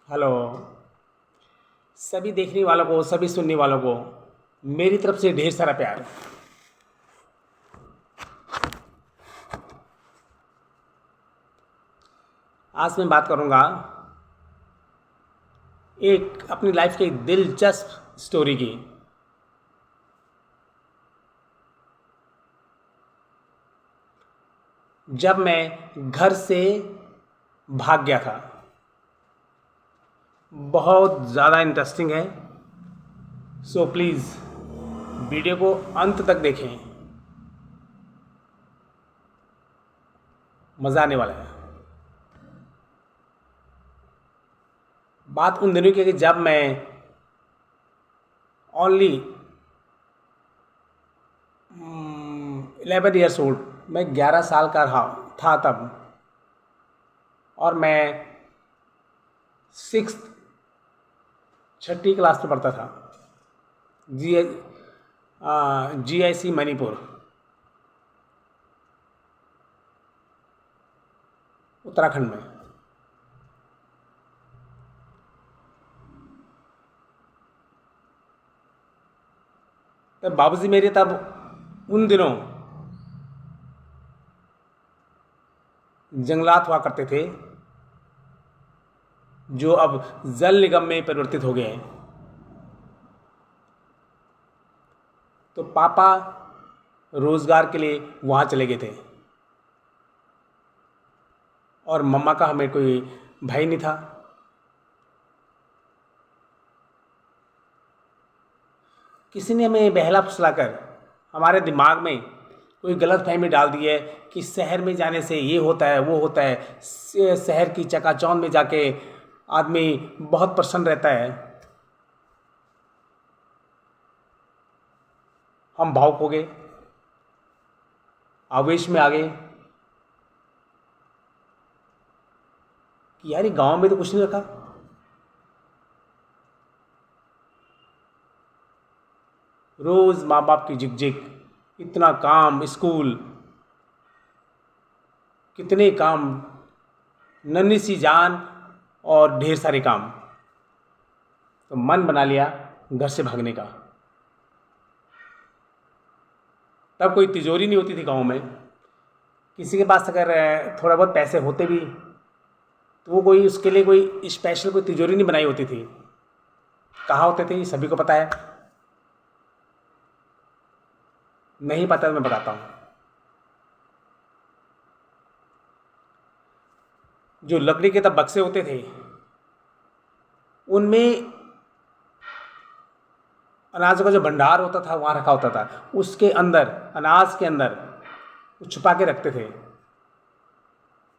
Hello. सभी देखने वालों को, सभी सुनने वालों को मेरी तरफ से ढेर सारा प्यार। आज मैं बात करूंगा एक अपनी लाइफ की एक दिलचस्प स्टोरी की। जब मैं घर से भाग गया था। बहुत ज़्यादा इंटरेस्टिंग है। सो प्लीज़ वीडियो को अंत तक देखें। मज़ा आने वाला है। बात उन दिनों की है कि जब मैं ओनली 11 ईयर्स ओल्ड, मैं 11 साल का था तब। और मैं सिक्स छठी क्लास में पढ़ता था। जी GIC मणिपुर, उत्तराखंड में। तब बाबूजी मेरे तब उन दिनों जंगलात हुआ करते थे, जो अब जल निगम में परिवर्तित हो गए हैं। तो पापा रोजगार के लिए वहाँ चले गए थे और मम्मा का हमें कोई भाई नहीं था। किसी ने हमें बहला फुसलाकर हमारे दिमाग में कोई गलत फहमी डाल दी है कि शहर में जाने से ये होता है, वो होता है। शहर की चकाचौंध में जाके आदमी बहुत प्रसन्न रहता है। हम भावुक हो गए, आवेश में आ गए कि यार ये गांव में तो कुछ नहीं रखा। रोज माँ बाप की झिकझिक, इतना काम, स्कूल, कितने काम, नन्ही सी जान और ढेर सारे काम। तो मन बना लिया घर से भागने का। तब कोई तिजोरी नहीं होती थी गांव में। किसी के पास अगर थोड़ा बहुत पैसे होते भी तो वो कोई उसके लिए कोई स्पेशल कोई तिजोरी नहीं बनाई होती थी। कहाँ होते थे ये सभी को पता है। नहीं पता तो मैं बताता हूँ। जो लकड़ी के तब बक्से होते थे, उनमें अनाज का जो भंडार होता था वहाँ रखा होता था। उसके अंदर, अनाज के अंदर वो छुपा के रखते थे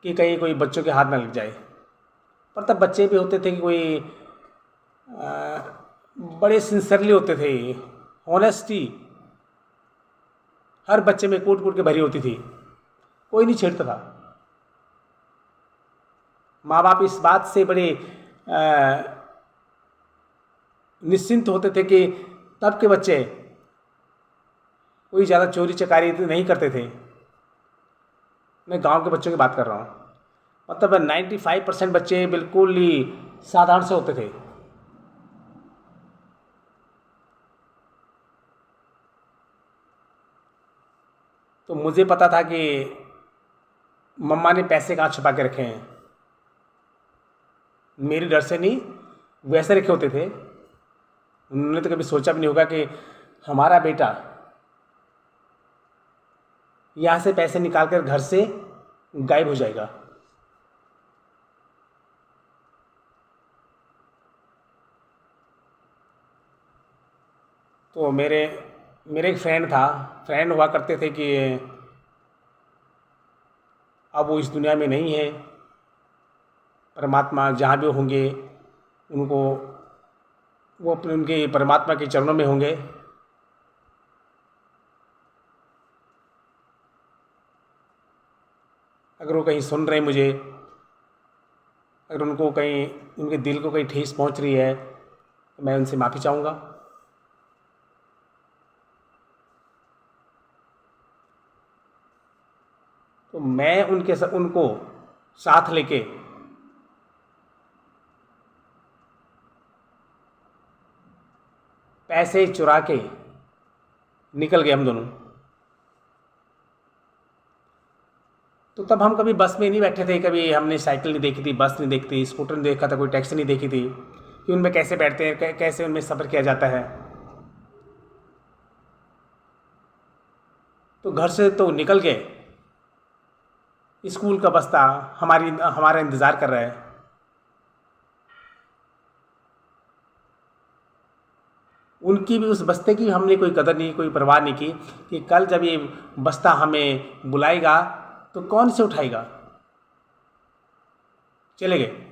कि कहीं कोई बच्चों के हाथ ना लग जाए। पर तब बच्चे भी होते थे कि कोई बड़े सिंसियरली होते थे। ऑनेस्टी हर बच्चे में कूट कूट के भरी होती थी। कोई नहीं छेड़ता था। माँ बाप इस बात से बड़े निश्चिंत होते थे कि तब के बच्चे कोई ज़्यादा चोरी चकारी तो नहीं करते थे। मैं गांव के बच्चों की बात कर रहा हूँ। मतलब 95% बच्चे बिल्कुल ही साधारण से होते थे। तो मुझे पता था कि मम्मा ने पैसे कहाँ छुपा के रखे हैं। मेरी डर से नहीं, वैसे रखे होते थे। उन्होंने तो कभी सोचा भी नहीं होगा कि हमारा बेटा यहाँ से पैसे निकाल कर घर से गायब हो जाएगा। तो मेरे मेरे एक फ्रेंड हुआ करते थे कि अब वो इस दुनिया में नहीं है। परमात्मा जहाँ भी होंगे उनको, वो अपने उनके परमात्मा के चरणों में होंगे। अगर वो कहीं सुन रहे हैं मुझे, अगर उनको कहीं, उनके दिल को कहीं ठेस पहुंच रही है, तो मैं उनसे माफ़ी चाहूँगा। तो मैं उनको साथ लेके पैसे चुरा के निकल गए हम दोनों। तो तब हम कभी बस में नहीं बैठे थे, कभी हमने साइकिल नहीं देखी थी, बस नहीं देखी थी, स्कूटर नहीं देखा था, कोई टैक्सी नहीं देखी थी कि उनमें कैसे बैठते हैं, कैसे उनमें सफ़र किया जाता है। तो घर से तो निकल गए, स्कूल का बस्ता हमारा इंतज़ार कर रहा है। उनकी भी, उस बस्ते की हमने कोई कदर नहीं, कोई परवाह नहीं की कि कल जब ये बस्ता हमें बुलाएगा तो कौन से उठाएगा। चले गए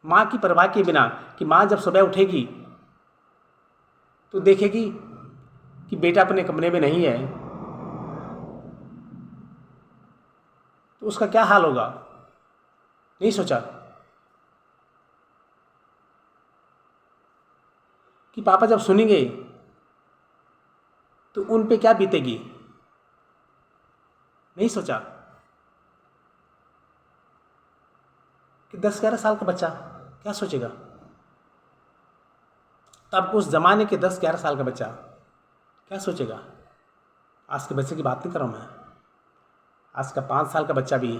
माँ की परवाह के बिना, कि माँ जब सुबह उठेगी तो देखेगी कि बेटा अपने कमरे में नहीं है तो उसका क्या हाल होगा। नहीं सोचा कि पापा जब सुनेंगे तो उन पे क्या बीतेगी। नहीं सोचा कि 10-11 साल का बच्चा क्या सोचेगा। तब उस ज़माने के 10-11 साल का बच्चा क्या सोचेगा। आज के बच्चे की बात नहीं कर रहा हूँ मैं, आज का 5 साल का बच्चा भी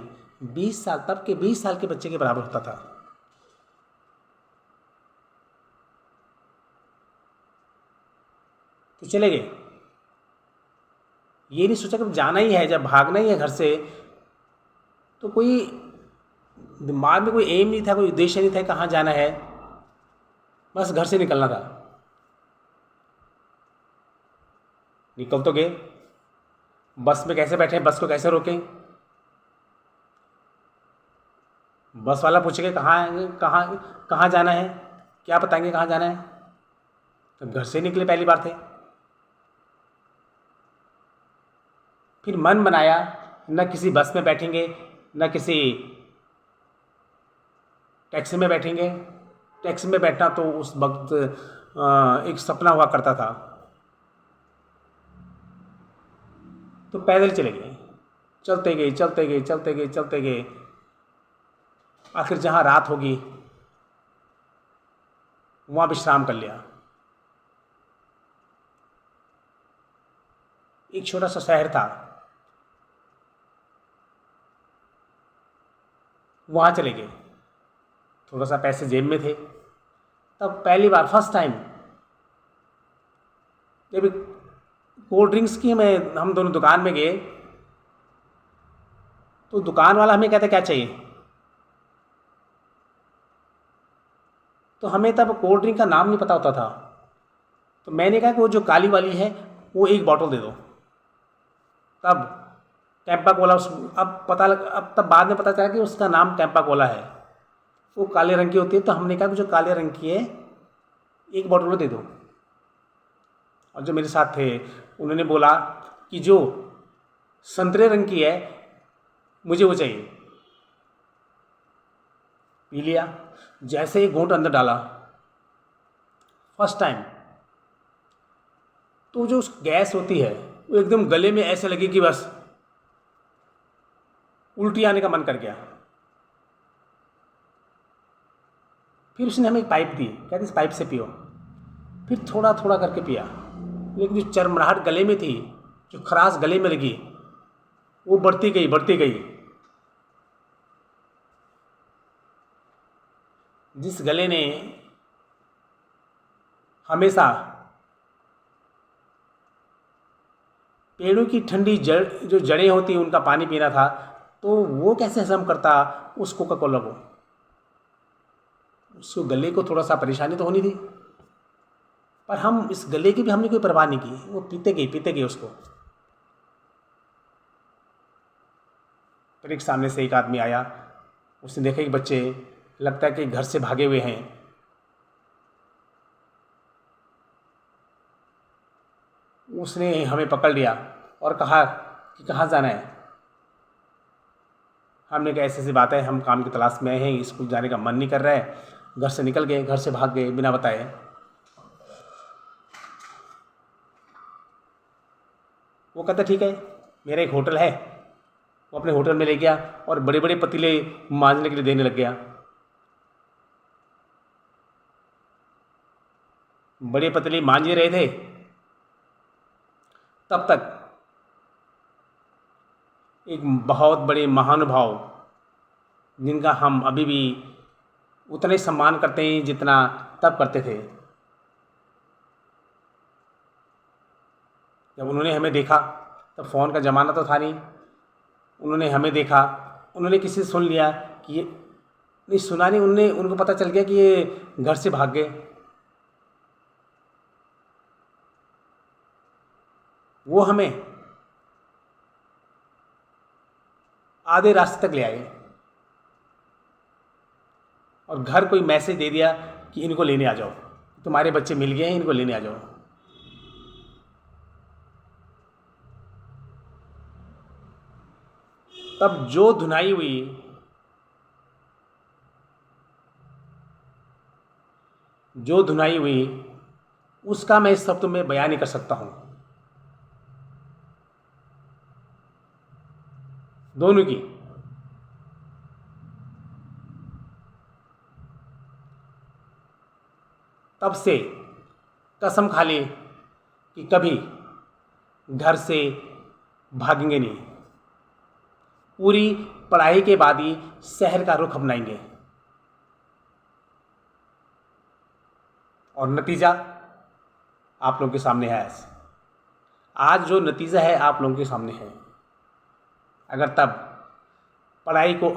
20 साल, तब के 20 साल के बच्चे के बराबर होता था। तो चले गए, ये नहीं सोचा कि जाना ही है, जब भागना ही है घर से, तो कोई दिमाग में कोई एम नहीं था, कोई उद्देश्य नहीं था कहाँ जाना है, बस घर से निकलना था। निकल तो गए, बस में कैसे बैठे, बस को कैसे रोकें। बस वाला पूछेगा कहाँ कहाँ कहाँ जाना है, क्या बताएंगे कहाँ जाना है। तब घर से निकले, पहली बार थे। फिर मन बनाया, न किसी बस में बैठेंगे, न किसी टैक्सी में बैठेंगे। टैक्सी में बैठना तो उस वक्त एक सपना हुआ करता था। तो पैदल चले गए, चलते गए चलते गए चलते गए चलते गए, आखिर जहाँ रात होगी वहाँ विश्राम कर लिया। एक छोटा सा शहर था, वहाँ चले गए। थोड़ा सा पैसे जेब में थे, तब पहली बार, फर्स्ट टाइम, जब कोल्ड ड्रिंक्स की हम दोनों दुकान में गए तो दुकान वाला हमें कहता क्या चाहिए। तो हमें तब कोल्ड ड्रिंक का नाम नहीं पता होता था, तो मैंने कहा कि वो जो काली वाली है वो एक बॉटल दे दो। तब कैंपा कोला, अब तब बाद में पता चला कि उसका नाम कैंपा कोला है, वो काले रंग की होती है। तो हमने कहा कि जो काले रंग की है एक बॉटल वो दे दो। और जो मेरे साथ थे उन्होंने बोला कि जो संतरे रंग की है मुझे वो चाहिए। पी लिया, जैसे ही घूंट अंदर डाला फर्स्ट टाइम, तो जो गैस होती है वो एकदम गले में ऐसे लगी कि बस उल्टी आने का मन कर गया। फिर उसने हमें एक पाइप दी, कहते इस पाइप से पियो। फिर थोड़ा थोड़ा करके पिया, लेकिन जो चरमराहट गले में थी, जो खराश गले में लगी, वो बढ़ती गई बढ़ती गई। जिस गले ने हमेशा पेड़ों की ठंडी जड़, जो जड़ें होती हैं उनका पानी पीना था, तो वो कैसे हजम करता उस कोका कोला को। उसको गले को थोड़ा सा परेशानी तो होनी थी, पर हम इस गले की भी हमने कोई परवाह नहीं की, वो पीते गए उसको। फिर एक सामने से एक आदमी आया, उसने देखा कि बच्चे लगता है कि घर से भागे हुए हैं। उसने हमें पकड़ लिया और कहा कि कहाँ जाना है। हमने कहा ऐसी बात है, हम काम की तलाश में आए हैं, स्कूल जाने का मन नहीं कर रहा है। घर से निकल गए, घर से भाग गए बिना बताए। वो कहता ठीक है, मेरा एक होटल है। वो अपने होटल में ले गया और बड़े बड़े पतीले मांजने के लिए देने लग गया। बड़े पतले मांझे रहे थे, तब तक एक बहुत बड़े महानुभाव, जिनका हम अभी भी उतना ही सम्मान करते हैं जितना तब करते थे। जब उन्होंने हमें देखा, तब फ़ोन का ज़माना तो था नहीं, उन्होंने हमें देखा, उन्होंने किसी से सुन लिया कि ये नहीं, सुना नहीं, उनको पता चल गया कि ये घर से भाग गए। वो हमें आधे रास्ते तक ले आए और घर कोई मैसेज दे दिया कि इनको लेने आ जाओ, तुम्हारे बच्चे मिल गए हैं, इनको लेने आ जाओ। तब जो धुनाई हुई, उसका मैं इस शब्द में बयान नहीं कर सकता हूं। दोनों की। तब से कसम खा ले कि कभी घर से भागेंगे नहीं, पूरी पढ़ाई के बाद ही शहर का रुख अपनाएंगे। और नतीजा आप लोगों के सामने है। आज जो नतीजा है आप लोगों के सामने है। अगर तब पढ़ाई को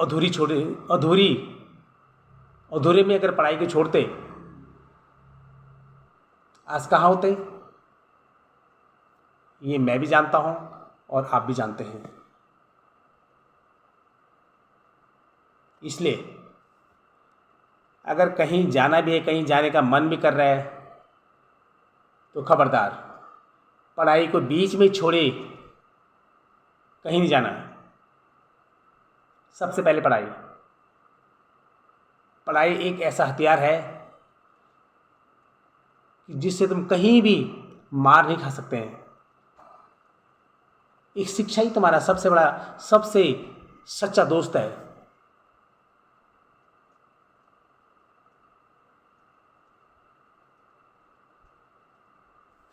अधूरे में अगर पढ़ाई को छोड़ते, आज कहाँ होते, ये मैं भी जानता हूं और आप भी जानते हैं। इसलिए अगर कहीं जाना भी है, कहीं जाने का मन भी कर रहा है, तो खबरदार, पढ़ाई को बीच में छोड़े कहीं नहीं जाना है। सबसे पहले पढ़ाई एक ऐसा हथियार है कि जिससे तुम कहीं भी मार नहीं खा सकते हैं। एक शिक्षा ही तुम्हारा सबसे बड़ा, सबसे सच्चा दोस्त है।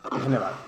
धन्यवाद।